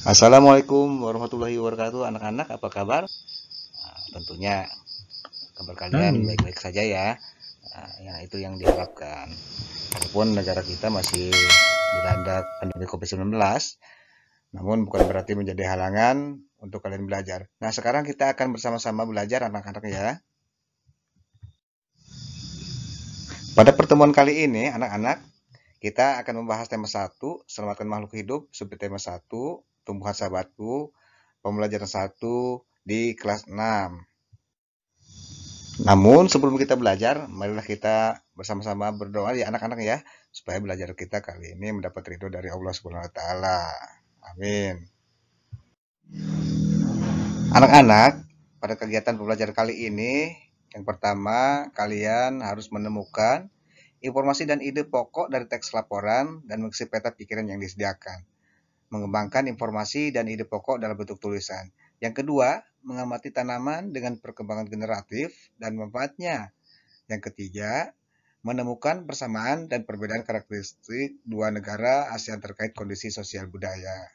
Assalamualaikum warahmatullahi wabarakatuh, anak-anak, apa kabar? Tentunya kabar kalian Hai, baik-baik saja ya. Yang itu yang diharapkan. Walaupun negara kita masih dilanda pandemi COVID-19, namun bukan berarti menjadi halangan untuk kalian belajar. Nah, sekarang kita akan bersama-sama belajar anak-anak ya. Pada pertemuan kali ini, anak-anak, kita akan membahas tema 1, selamatkan makhluk hidup, subtema 1, tumbuhan sahabatku, pembelajaran 1 di kelas 6. Namun sebelum kita belajar, marilah kita bersama-sama berdoa ya anak-anak ya, supaya belajar kita kali ini mendapat ridho dari Allah Subhanahu wa taala. Amin. Anak-anak, pada kegiatan pembelajaran kali ini, yang pertama kalian harus menemukan informasi dan ide pokok dari teks laporan dan mengisi peta pikiran yang disediakan. Mengembangkan informasi dan ide pokok dalam bentuk tulisan. Yang kedua, mengamati tanaman dengan perkembangan generatif dan manfaatnya. Yang ketiga, menemukan persamaan dan perbedaan karakteristik dua negara ASEAN terkait kondisi sosial budaya.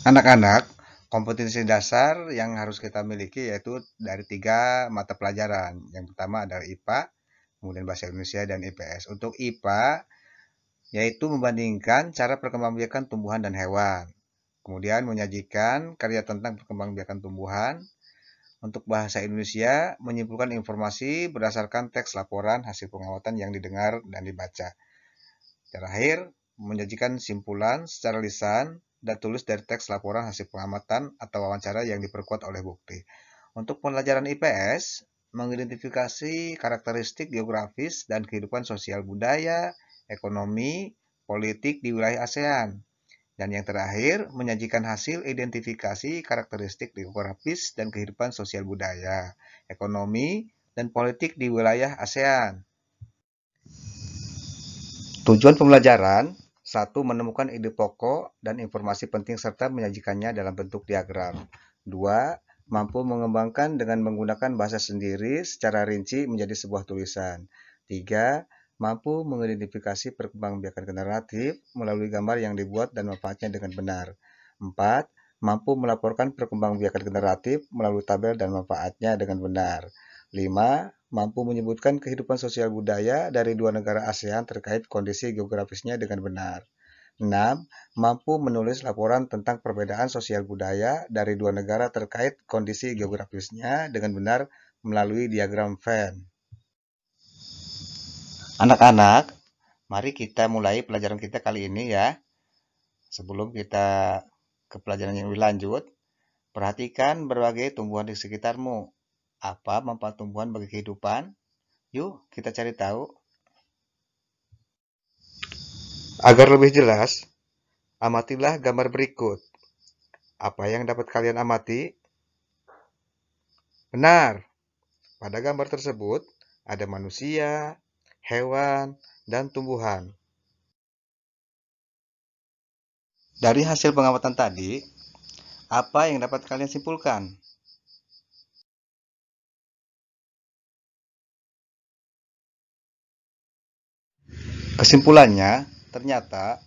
Anak-anak, kompetensi dasar yang harus kita miliki yaitu dari 3 mata pelajaran. Yang pertama adalah IPA, kemudian Bahasa Indonesia, dan IPS. Untuk IPA, yaitu membandingkan cara perkembangbiakan tumbuhan dan hewan. Kemudian menyajikan karya tentang perkembangbiakan tumbuhan. Untuk Bahasa Indonesia, menyimpulkan informasi berdasarkan teks laporan hasil pengamatan yang didengar dan dibaca. Terakhir, menyajikan simpulan secara lisan dan tulis dari teks laporan hasil pengamatan atau wawancara yang diperkuat oleh bukti. Untuk pelajaran IPS, mengidentifikasi karakteristik geografis dan kehidupan sosial budaya, ekonomi, politik di wilayah ASEAN. Dan yang terakhir, menyajikan hasil identifikasi karakteristik geografis dan kehidupan sosial budaya, ekonomi, dan politik di wilayah ASEAN. Tujuan pembelajaran: 1. Menemukan ide pokok dan informasi penting serta menyajikannya dalam bentuk diagram. 2. Mampu mengembangkan dengan menggunakan bahasa sendiri secara rinci menjadi sebuah tulisan. 3. Mampu mengidentifikasi perkembangbiakan generatif melalui gambar yang dibuat dan manfaatnya dengan benar. 4. Mampu melaporkan perkembangbiakan generatif melalui tabel dan manfaatnya dengan benar. 5. Mampu menyebutkan kehidupan sosial budaya dari dua negara ASEAN terkait kondisi geografisnya dengan benar. 6. Mampu menulis laporan tentang perbedaan sosial budaya dari dua negara terkait kondisi geografisnya dengan benar melalui diagram Venn. Anak-anak, mari kita mulai pelajaran kita kali ini ya. Sebelum kita ke pelajaran yang lebih lanjut, perhatikan berbagai tumbuhan di sekitarmu. Apa manfaat tumbuhan bagi kehidupan? Yuk, kita cari tahu. Agar lebih jelas, amatilah gambar berikut. Apa yang dapat kalian amati? Benar, pada gambar tersebut ada manusia, hewan, dan tumbuhan. Dari hasil pengamatan tadi, apa yang dapat kalian simpulkan? Kesimpulannya, ternyata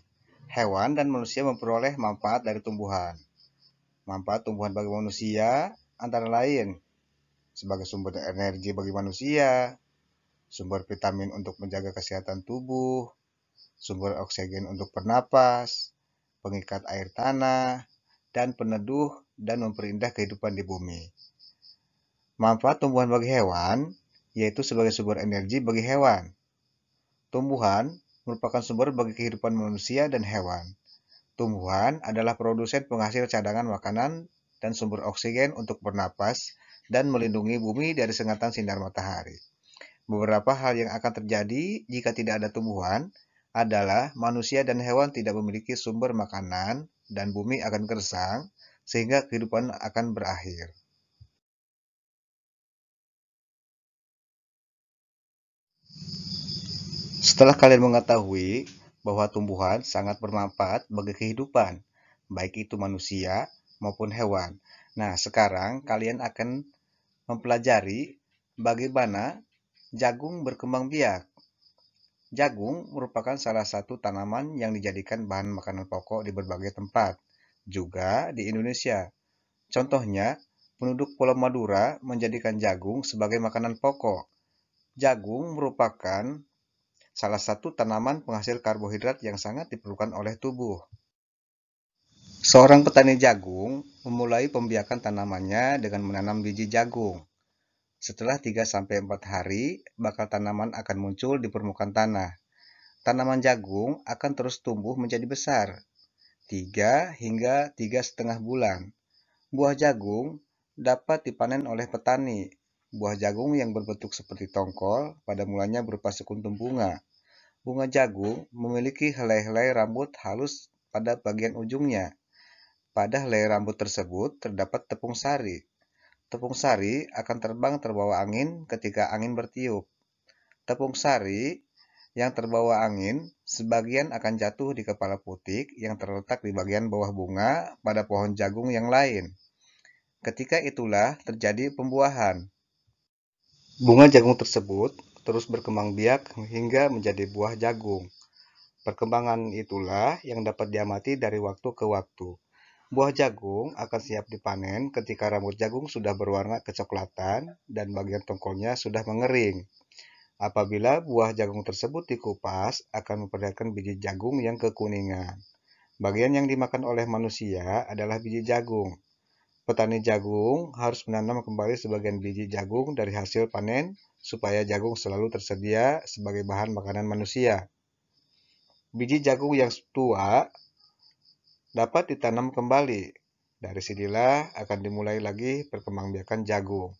hewan dan manusia memperoleh manfaat dari tumbuhan. Manfaat tumbuhan bagi manusia antara lain sebagai sumber energi bagi manusia, sumber vitamin untuk menjaga kesehatan tubuh, sumber oksigen untuk bernapas, pengikat air tanah, dan peneduh dan memperindah kehidupan di bumi. Manfaat tumbuhan bagi hewan yaitu sebagai sumber energi bagi hewan. Tumbuhan merupakan sumber bagi kehidupan manusia dan hewan. Tumbuhan adalah produsen penghasil cadangan makanan dan sumber oksigen untuk bernapas dan melindungi bumi dari sengatan sinar matahari. Beberapa hal yang akan terjadi jika tidak ada tumbuhan adalah manusia dan hewan tidak memiliki sumber makanan dan bumi akan gersang sehingga kehidupan akan berakhir. Setelah kalian mengetahui bahwa tumbuhan sangat bermanfaat bagi kehidupan, baik itu manusia maupun hewan. Nah, sekarang kalian akan mempelajari bagaimana jagung berkembang biak. Jagung merupakan salah satu tanaman yang dijadikan bahan makanan pokok di berbagai tempat, juga di Indonesia. Contohnya, penduduk Pulau Madura menjadikan jagung sebagai makanan pokok. Jagung merupakan salah satu tanaman penghasil karbohidrat yang sangat diperlukan oleh tubuh. Seorang petani jagung memulai pembiakan tanamannya dengan menanam biji jagung. Setelah 3-4 hari, bakal tanaman akan muncul di permukaan tanah. Tanaman jagung akan terus tumbuh menjadi besar, 3 hingga 3,5 bulan. Buah jagung dapat dipanen oleh petani. Buah jagung yang berbentuk seperti tongkol pada mulanya berupa sekuntum bunga. Bunga jagung memiliki helai-helai rambut halus pada bagian ujungnya. Pada helai rambut tersebut terdapat tepung sari. Tepung sari akan terbang terbawa angin ketika angin bertiup. Tepung sari yang terbawa angin sebagian akan jatuh di kepala putik yang terletak di bagian bawah bunga pada pohon jagung yang lain. Ketika itulah terjadi pembuahan. Bunga jagung tersebut terus berkembang biak hingga menjadi buah jagung. Perkembangan itulah yang dapat diamati dari waktu ke waktu. Buah jagung akan siap dipanen ketika rambut jagung sudah berwarna kecoklatan dan bagian tongkolnya sudah mengering. Apabila buah jagung tersebut dikupas, akan memperlihatkan biji jagung yang kekuningan. Bagian yang dimakan oleh manusia adalah biji jagung. Petani jagung harus menanam kembali sebagian biji jagung dari hasil panen supaya jagung selalu tersedia sebagai bahan makanan manusia. Biji jagung yang tua dapat ditanam kembali. Dari sinilah akan dimulai lagi perkembangbiakan jagung.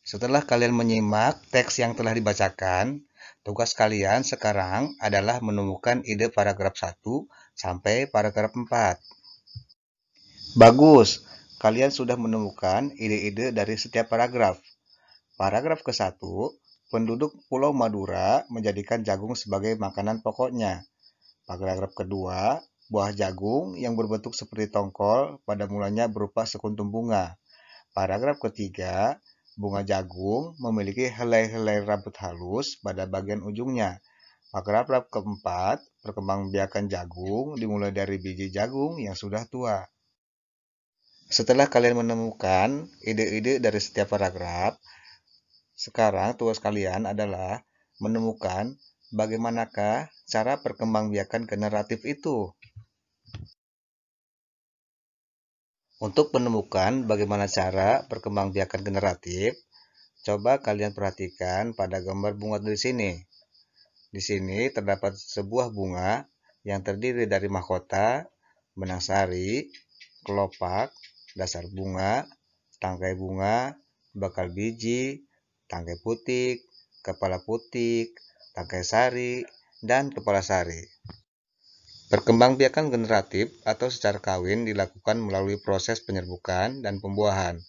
Setelah kalian menyimak teks yang telah dibacakan, tugas kalian sekarang adalah menemukan ide paragraf 1 sampai paragraf 4. Bagus, kalian sudah menemukan ide-ide dari setiap paragraf. Paragraf ke-1, penduduk Pulau Madura menjadikan jagung sebagai makanan pokoknya. Paragraf kedua, buah jagung yang berbentuk seperti tongkol pada mulanya berupa sekuntum bunga. Paragraf ketiga, bunga jagung memiliki helai-helai rambut halus pada bagian ujungnya. Paragraf keempat, perkembangbiakan jagung dimulai dari biji jagung yang sudah tua. Setelah kalian menemukan ide-ide dari setiap paragraf, sekarang tugas kalian adalah menemukan bagaimanakah cara perkembangbiakan generatif itu. Untuk menemukan bagaimana cara perkembangbiakan generatif, coba kalian perhatikan pada gambar bunga di sini. Di sini terdapat sebuah bunga yang terdiri dari mahkota, benang sari, kelopak, dasar bunga, tangkai bunga, bakal biji, tangkai putik, kepala putik, tangkai sari, dan kepala sari. Perkembangbiakan generatif atau secara kawin dilakukan melalui proses penyerbukan dan pembuahan.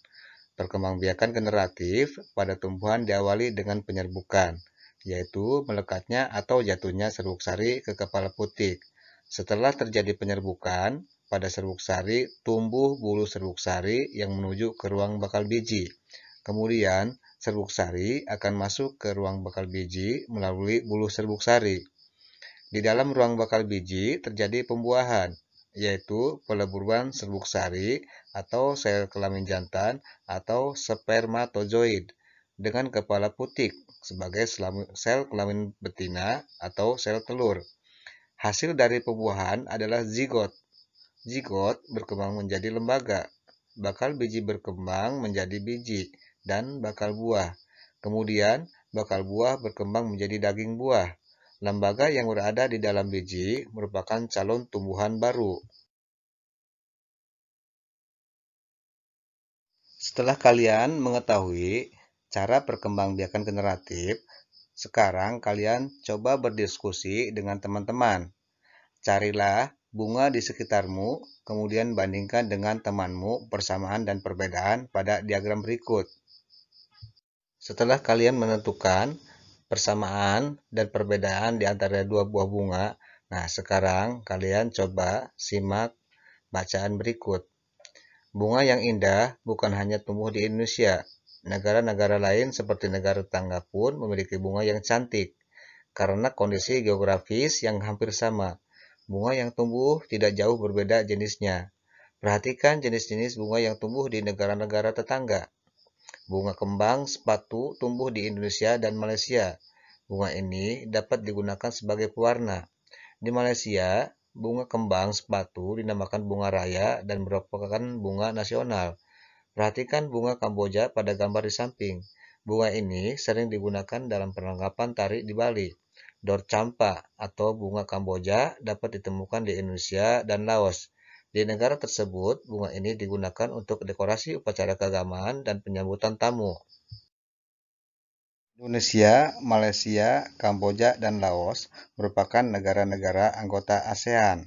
Perkembangbiakan generatif pada tumbuhan diawali dengan penyerbukan, yaitu melekatnya atau jatuhnya serbuk sari ke kepala putik. Setelah terjadi penyerbukan, pada serbuk sari tumbuh bulu serbuk sari yang menuju ke ruang bakal biji. Kemudian, serbuk sari akan masuk ke ruang bakal biji melalui bulu serbuk sari. Di dalam ruang bakal biji terjadi pembuahan, yaitu peleburan serbuk sari atau sel kelamin jantan atau spermatozoid dengan kepala putik sebagai sel kelamin betina atau sel telur. Hasil dari pembuahan adalah zigot. Zigot berkembang menjadi lembaga. Bakal biji berkembang menjadi biji dan bakal buah. Kemudian, bakal buah berkembang menjadi daging buah. Lembaga yang berada di dalam biji merupakan calon tumbuhan baru. Setelah kalian mengetahui cara perkembangbiakan generatif, sekarang kalian coba berdiskusi dengan teman-teman. Carilah bunga di sekitarmu, kemudian bandingkan dengan temanmu persamaan dan perbedaan pada diagram berikut. Setelah kalian menentukan persamaan dan perbedaan di antara dua buah bunga, nah sekarang kalian coba simak bacaan berikut. Bunga yang indah bukan hanya tumbuh di Indonesia. Negara-negara lain seperti negara tetangga pun memiliki bunga yang cantik. karena kondisi geografis yang hampir sama. Bunga yang tumbuh tidak jauh berbeda jenisnya. Perhatikan jenis-jenis bunga yang tumbuh di negara-negara tetangga. Bunga kembang sepatu tumbuh di Indonesia dan Malaysia. Bunga ini dapat digunakan sebagai pewarna. Di Malaysia, bunga kembang sepatu dinamakan bunga raya dan merupakan bunga nasional. Perhatikan bunga Kamboja pada gambar di samping. Bunga ini sering digunakan dalam perlengkapan tari di Bali. Dor campa atau bunga Kamboja dapat ditemukan di Indonesia dan Laos. Di negara tersebut, bunga ini digunakan untuk dekorasi upacara keagamaan dan penyambutan tamu. Indonesia, Malaysia, Kamboja, dan Laos merupakan negara-negara anggota ASEAN.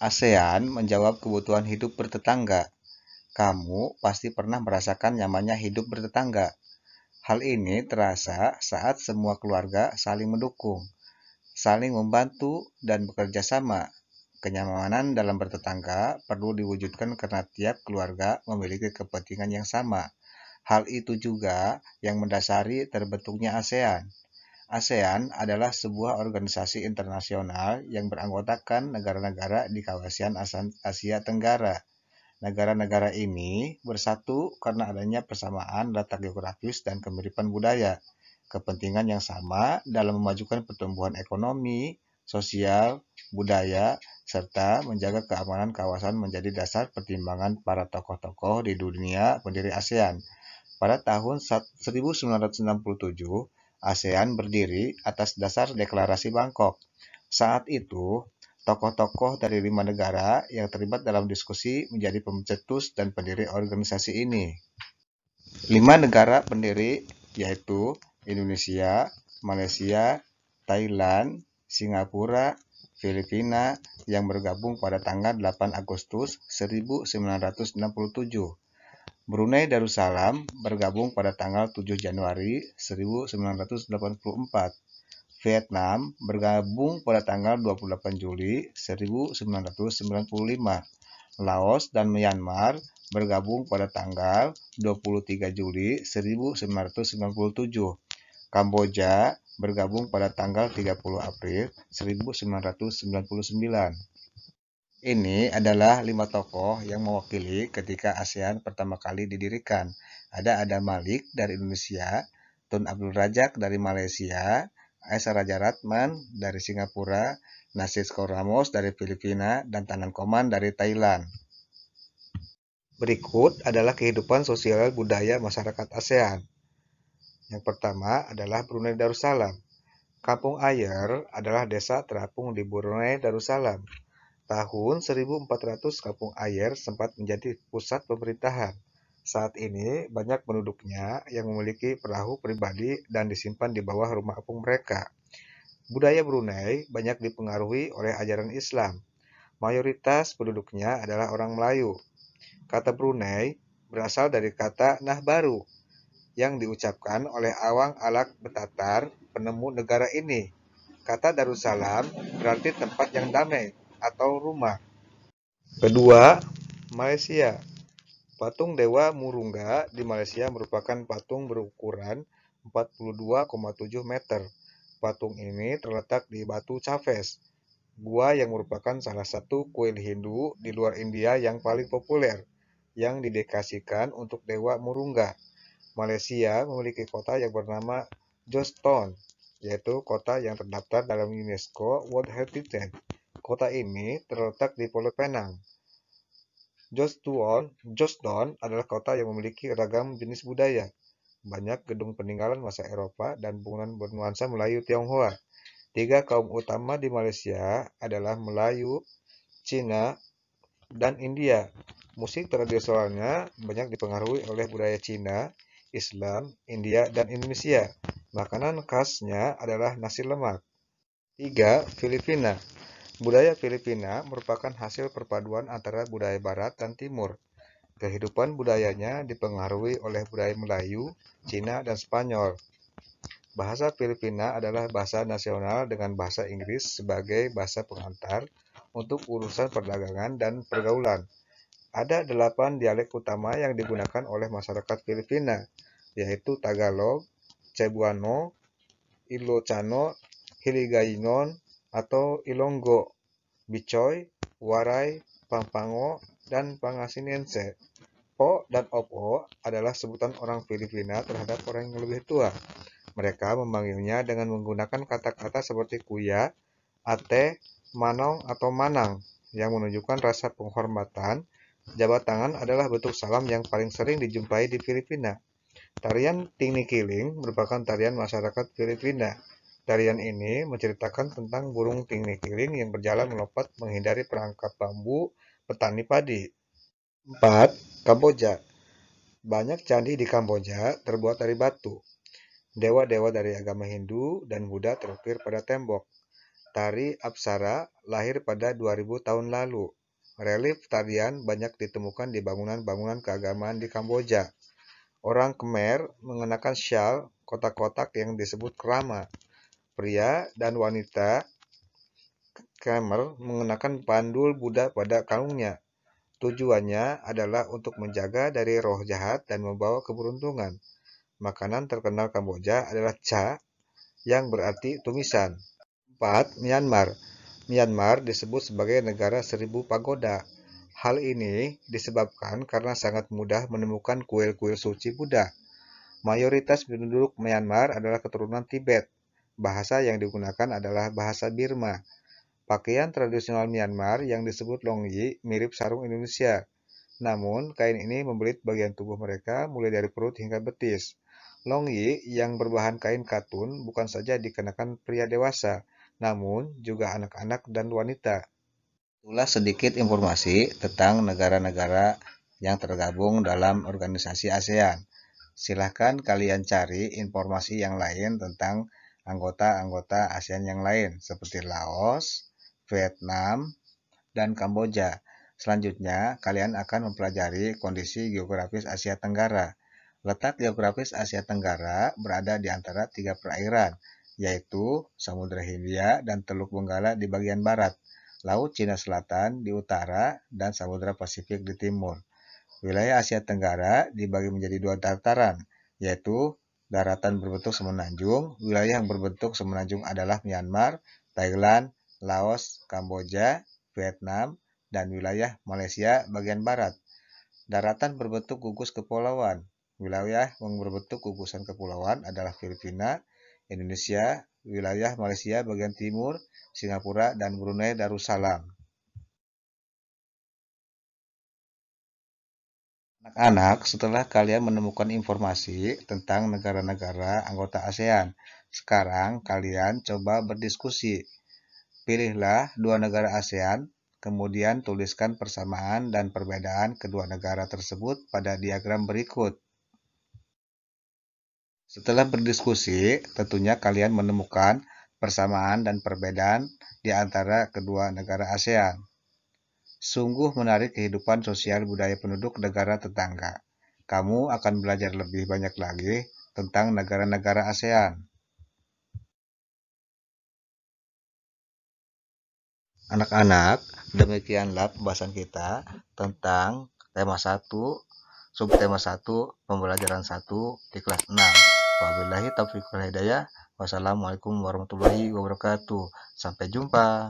ASEAN menjawab kebutuhan hidup bertetangga. Kamu pasti pernah merasakan nyamannya hidup bertetangga. Hal ini terasa saat semua keluarga saling mendukung, saling membantu, dan bekerja sama. Kenyamanan dalam bertetangga perlu diwujudkan karena tiap keluarga memiliki kepentingan yang sama. Hal itu juga yang mendasari terbentuknya ASEAN. ASEAN adalah sebuah organisasi internasional yang beranggotakan negara-negara di kawasan Asia Tenggara. Negara-negara ini bersatu karena adanya persamaan letak geografis dan kemiripan budaya, kepentingan yang sama dalam memajukan pertumbuhan ekonomi, sosial, budaya, serta menjaga keamanan kawasan menjadi dasar pertimbangan para tokoh-tokoh di dunia pendiri ASEAN. Pada tahun 1967, ASEAN berdiri atas dasar Deklarasi Bangkok. Saat itu, tokoh-tokoh dari 5 negara yang terlibat dalam diskusi menjadi pencetus dan pendiri organisasi ini. 5 negara pendiri yaitu Indonesia, Malaysia, Thailand, Singapura, Filipina yang bergabung pada tanggal 8 Agustus 1967. Brunei Darussalam bergabung pada tanggal 7 Januari 1984. Vietnam bergabung pada tanggal 28 Juli 1995. Laos dan Myanmar bergabung pada tanggal 23 Juli 1997. Kamboja bergabung pada tanggal 30 April 1999. Ini adalah 5 tokoh yang mewakili ketika ASEAN pertama kali didirikan. Ada Adam Malik dari Indonesia, Tun Abdul Razak dari Malaysia, Aisyah Raja Ratman dari Singapura, Nasisco Ramos dari Filipina, dan Tanan Koman dari Thailand. Berikut adalah kehidupan sosial budaya masyarakat ASEAN. Yang pertama adalah Brunei Darussalam. Kampung Ayer adalah desa terapung di Brunei Darussalam. Tahun 1400 Kampung Ayer sempat menjadi pusat pemerintahan. Saat ini banyak penduduknya yang memiliki perahu pribadi dan disimpan di bawah rumah apung mereka. Budaya Brunei banyak dipengaruhi oleh ajaran Islam. Mayoritas penduduknya adalah orang Melayu. Kata Brunei berasal dari kata Nah Baru yang diucapkan oleh Awang Alak Betatar, penemu negara ini. Kata Darussalam berarti tempat yang damai atau rumah. Kedua, Malaysia. Patung Dewa Murungga di Malaysia merupakan patung berukuran 42,7 meter. Patung ini terletak di Batu Chaves, gua yang merupakan salah satu kuil Hindu di luar India yang paling populer, yang didedikasikan untuk Dewa Murungga. Malaysia memiliki kota yang bernama Jostown, yaitu kota yang terdaftar dalam UNESCO World Heritage. Kota ini terletak di Pulau Penang. Jostown adalah kota yang memiliki ragam jenis budaya. Banyak gedung peninggalan masa Eropa dan bangunan bernuansa Melayu Tionghoa. 3 kaum utama di Malaysia adalah Melayu, Cina, dan India. Musik tradisionalnya banyak dipengaruhi oleh budaya Cina, Islam, India, dan Indonesia. Makanan khasnya adalah nasi lemak. 3. Filipina. Budaya Filipina merupakan hasil perpaduan antara budaya Barat dan Timur. Kehidupan budayanya dipengaruhi oleh budaya Melayu, Cina, dan Spanyol. Bahasa Filipina adalah bahasa nasional dengan bahasa Inggris sebagai bahasa pengantar untuk urusan perdagangan dan pergaulan. Ada 8 dialek utama yang digunakan oleh masyarakat Filipina, yaitu Tagalog, Cebuano, Ilocano, Hiligaynon, atau Ilonggo, Bicoy, Waray, Pampango, dan Pangasinense. Po dan Opo adalah sebutan orang Filipina terhadap orang yang lebih tua. Mereka memanggilnya dengan menggunakan kata-kata seperti kuya, ate, manong, atau manang, yang menunjukkan rasa penghormatan. Jabat tangan adalah bentuk salam yang paling sering dijumpai di Filipina. Tarian Tinikiling merupakan tarian masyarakat Filipina. Tarian ini menceritakan tentang burung tinikiling yang berjalan melompat menghindari perangkap bambu petani padi. 4. Kamboja. Banyak candi di Kamboja terbuat dari batu. Dewa-dewa dari agama Hindu dan Buddha terukir pada tembok. Tari Apsara lahir pada 2000 tahun lalu. Relief tarian banyak ditemukan di bangunan-bangunan keagamaan di Kamboja. Orang Khmer mengenakan syal kotak-kotak yang disebut krama. Pria dan wanita Khmer mengenakan pandul Buddha pada kalungnya. Tujuannya adalah untuk menjaga dari roh jahat dan membawa keberuntungan. Makanan terkenal Kamboja adalah cha, yang berarti tumisan. 4. Myanmar. Myanmar disebut sebagai negara 1000 pagoda. Hal ini disebabkan karena sangat mudah menemukan kuil-kuil suci Buddha. Mayoritas penduduk Myanmar adalah keturunan Tibet. Bahasa yang digunakan adalah bahasa Burma. Pakaian tradisional Myanmar yang disebut longyi mirip sarung Indonesia. Namun, kain ini membelit bagian tubuh mereka mulai dari perut hingga betis. Longyi yang berbahan kain katun bukan saja dikenakan pria dewasa, namun juga anak-anak dan wanita. Itulah sedikit informasi tentang negara-negara yang tergabung dalam organisasi ASEAN. Silahkan kalian cari informasi yang lain tentang anggota-anggota ASEAN yang lain, seperti Laos, Vietnam, dan Kamboja. Selanjutnya, kalian akan mempelajari kondisi geografis Asia Tenggara. Letak geografis Asia Tenggara berada di antara 3 perairan, yaitu Samudra Hindia dan Teluk Benggala di bagian barat, Laut Cina Selatan di utara, dan Samudra Pasifik di timur. Wilayah Asia Tenggara dibagi menjadi 2 dataran, yaitu daratan berbentuk semenanjung. Wilayah yang berbentuk semenanjung adalah Myanmar, Thailand, Laos, Kamboja, Vietnam, dan wilayah Malaysia bagian barat. Daratan berbentuk gugus kepulauan. Wilayah yang berbentuk gugusan kepulauan adalah Filipina, Indonesia, wilayah Malaysia bagian timur, Singapura, dan Brunei Darussalam. Anak-anak, setelah kalian menemukan informasi tentang negara-negara anggota ASEAN, sekarang kalian coba berdiskusi. Pilihlah 2 negara ASEAN, kemudian tuliskan persamaan dan perbedaan kedua negara tersebut pada diagram berikut. Setelah berdiskusi, tentunya kalian menemukan persamaan dan perbedaan di antara kedua negara ASEAN. Sungguh menarik kehidupan sosial budaya penduduk negara tetangga. Kamu akan belajar lebih banyak lagi tentang negara-negara ASEAN. Anak-anak, demikianlah pembahasan kita tentang tema 1, subtema 1, pembelajaran 1 di kelas 6. Wabillahi taufiq wal hidayah. Wassalamualaikum warahmatullahi wabarakatuh. Sampai jumpa.